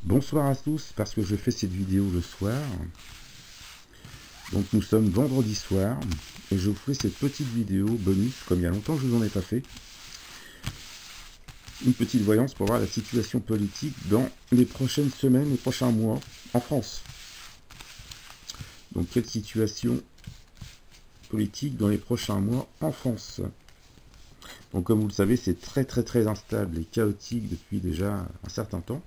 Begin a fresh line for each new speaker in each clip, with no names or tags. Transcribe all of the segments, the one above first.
Bonsoir à tous, parce que je fais cette vidéo le soir. Donc nous sommes vendredi soir, et je vous fais cette petite vidéo bonus, comme il y a longtemps que je vous en ai pas fait. Une petite voyance pour voir la situation politique dans les prochaines semaines, les prochains mois, en France. Donc quelle situation politique dans les prochains mois en France. Donc comme vous le savez, c'est très instable et chaotique depuis déjà un certain temps.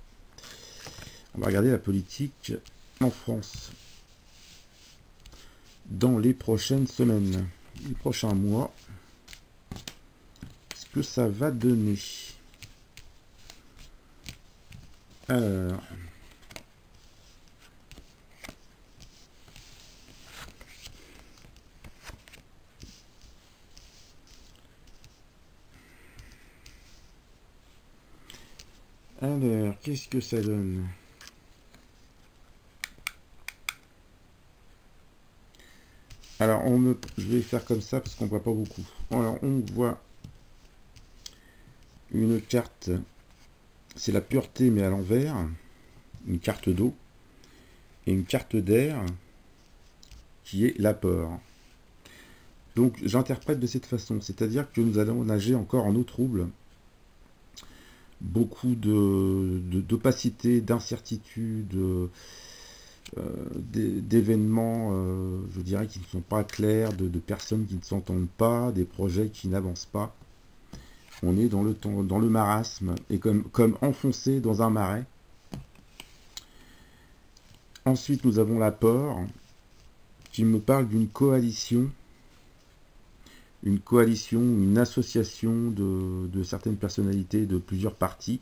On va regarder la politique en France dans les prochaines semaines, les prochains mois, ce que ça va donner. Alors, qu'est-ce que ça donne? Alors, je vais faire comme ça parce qu'on voit pas beaucoup. Alors, on voit une carte, c'est la pureté mais à l'envers, une carte d'eau, et une carte d'air qui est l'apport. Donc, j'interprète de cette façon, c'est-à-dire que nous allons nager encore en eau trouble, beaucoup d'opacité, d'incertitude, d'événements, je dirais, qui ne sont pas clairs, de personnes qui ne s'entendent pas, des projets qui n'avancent pas. On est dans le marasme, et comme enfoncé dans un marais. Ensuite, nous avons l'apport, qui me parle d'une coalition, une association de certaines personnalités de plusieurs partis,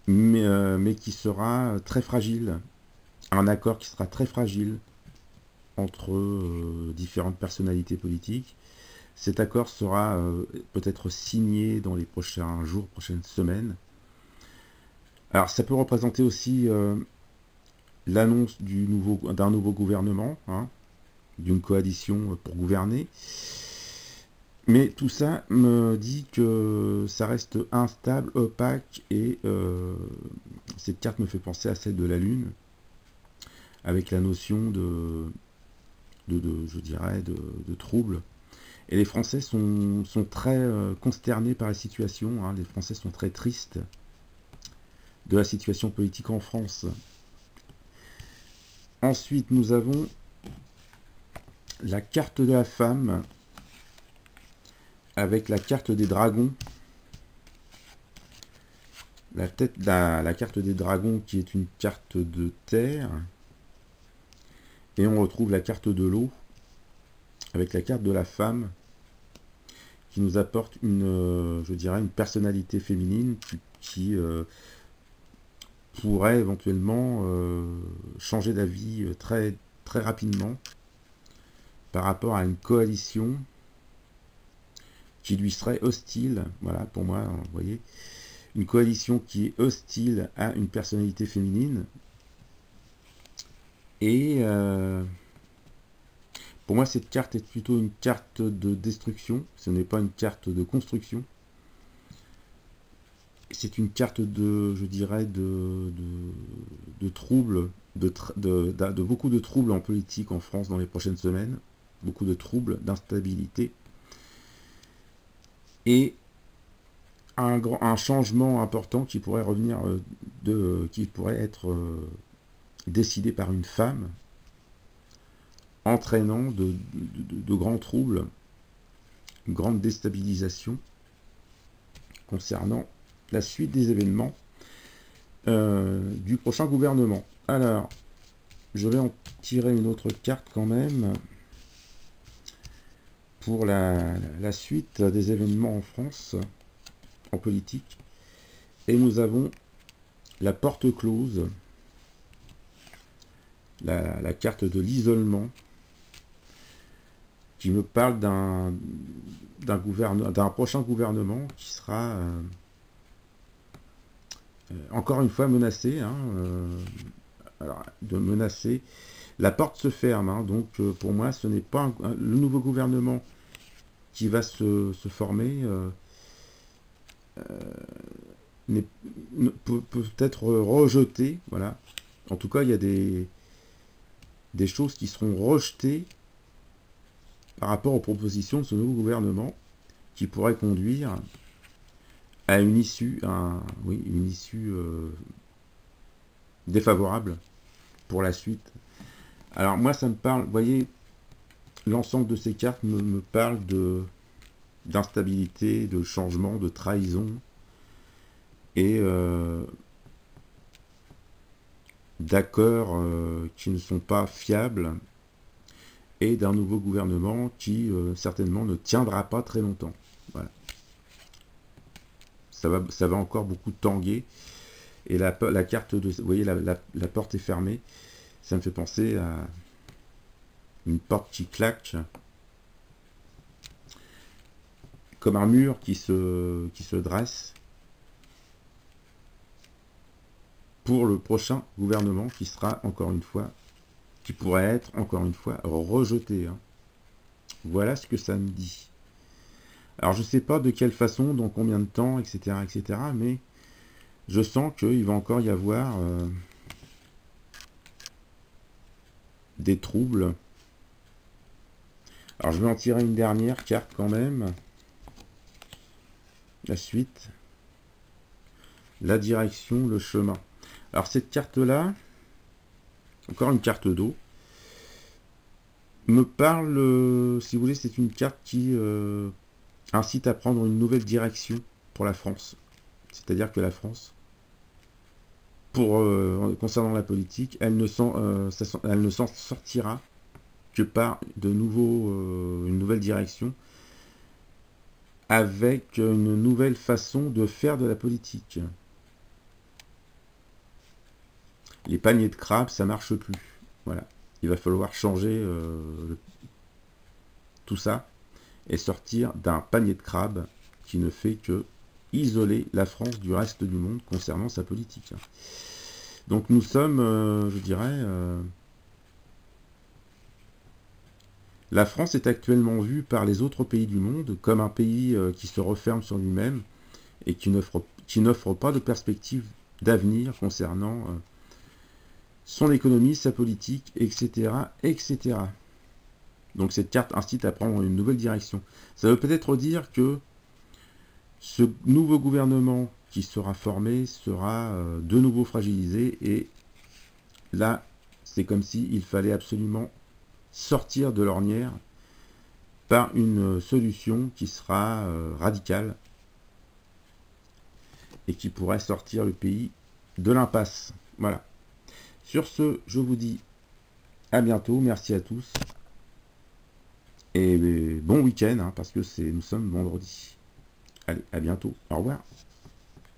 mais qui sera très fragile. Un accord qui sera très fragile entre différentes personnalités politiques. Cet accord sera peut-être signé dans les prochains jours, prochaines semaines. Alors ça peut représenter aussi l'annonce d'un nouveau gouvernement, hein, d'une coalition pour gouverner. Mais tout ça me dit que ça reste instable, opaque, et cette carte me fait penser à celle de la Lune, avec la notion je dirais, de trouble. Et les Français sont très consternés par la situation, hein. Les Français sont très tristes de la situation politique en France. Ensuite, nous avons la carte de la femme, avec la carte des dragons. La carte des dragons qui est une carte de terre. Et on retrouve la carte de l'eau, avec la carte de la femme, qui nous apporte je dirais, une personnalité féminine qui pourrait éventuellement changer d'avis très rapidement par rapport à une coalition qui lui serait hostile. Voilà, pour moi, vous voyez, une coalition qui est hostile à une personnalité féminine. Et pour moi, cette carte est plutôt une carte de destruction, ce n'est pas une carte de construction. C'est une carte je dirais, de troubles, de beaucoup de troubles en politique en France dans les prochaines semaines, beaucoup de troubles, d'instabilité, et un changement important qui pourrait revenir qui pourrait être décidé par une femme, entraînant de grands troubles, une grande déstabilisation concernant la suite des événements du prochain gouvernement. Alors, je vais en tirer une autre carte quand même pour la suite des événements en France, en politique. Et nous avons la porte close, la carte de l'isolement, qui me parle d'un prochain gouvernement qui sera encore une fois menacé, hein, alors, de menacer. La porte se ferme, hein, donc pour moi ce n'est pas le nouveau gouvernement qui va se former peut être rejeté. Voilà. En tout cas, il y a des choses qui seront rejetées par rapport aux propositions de ce nouveau gouvernement qui pourrait conduire à une issue, une issue défavorable pour la suite. Alors moi, ça me parle, vous voyez, l'ensemble de ces cartes me parle d'instabilité, de changement, de trahison et d'accords qui ne sont pas fiables et d'un nouveau gouvernement qui certainement ne tiendra pas très longtemps. Voilà. Ça va encore beaucoup tanguer. Et la carte de... Vous voyez, la porte est fermée. Ça me fait penser à une porte qui claque. Comme un mur qui se dresse. Pour le prochain gouvernement qui sera, encore une fois, qui pourrait être, encore une fois, rejeté. Hein. Voilà ce que ça me dit. Alors, je ne sais pas de quelle façon, dans combien de temps, etc., etc., mais je sens qu'il va encore y avoir des troubles. Alors, je vais en tirer une dernière carte quand même. La suite. La direction, le chemin. Alors, cette carte-là, encore une carte d'eau, me parle, si vous voulez, c'est une carte qui incite à prendre une nouvelle direction pour la France. C'est-à-dire que la France, concernant la politique, elle ne s'en sortira que par une nouvelle direction, avec une nouvelle façon de faire de la politique. Les paniers de crabes, ça marche plus. Voilà. Il va falloir changer tout ça et sortir d'un panier de crabes qui ne fait que isoler la France du reste du monde concernant sa politique. Donc nous sommes, je dirais, la France est actuellement vue par les autres pays du monde comme un pays qui se referme sur lui-même et qui n'offre pas de perspective d'avenir concernant son économie, sa politique, etc., etc. Donc cette carte incite à prendre une nouvelle direction. Ça veut peut-être dire que ce nouveau gouvernement qui sera formé sera de nouveau fragilisé et là, c'est comme s'il fallait absolument sortir de l'ornière par une solution qui sera radicale et qui pourrait sortir le pays de l'impasse. Voilà. Sur ce, je vous dis à bientôt, merci à tous et bon week-end, hein, parce que nous sommes vendredi. Allez, à bientôt, au revoir.